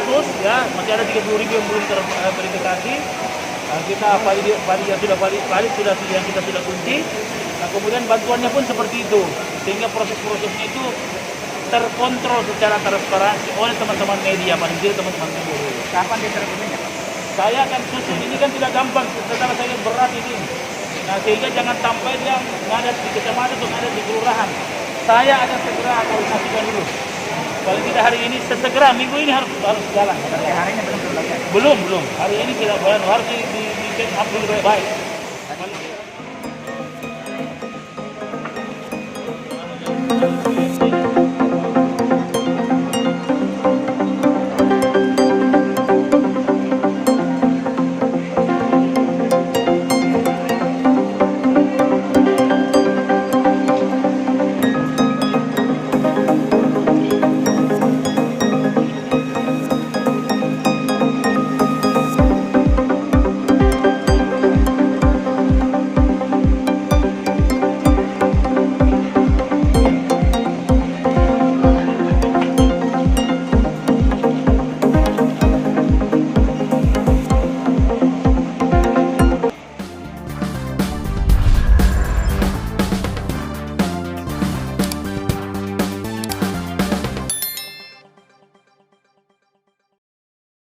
300 ya, masih ada 30.000 yang belum terverifikasi. Kita valid yang sudah valid sudah yang kita sudah kunci. Nah, kemudian bantuannya pun seperti itu, sehingga proses-prosesnya itu terkontrol secara transparansi oleh teman-teman media, paling tidak teman-teman media. Kapan diterima Pak? Saya akan susun, ini kan tidak gampang, setelah saya berat ini. Nah, sehingga jangan sampai dia ngadat di kecamatan atau ngadat di kelurahan. Saya akan segera koordinasikan dulu. Kalau tidak hari ini, sesegera minggu ini harus jalan. Sampai hari ini belum terbayar. Belum. Hari ini tidak bayar, harus di check up dulu baik. Thank you.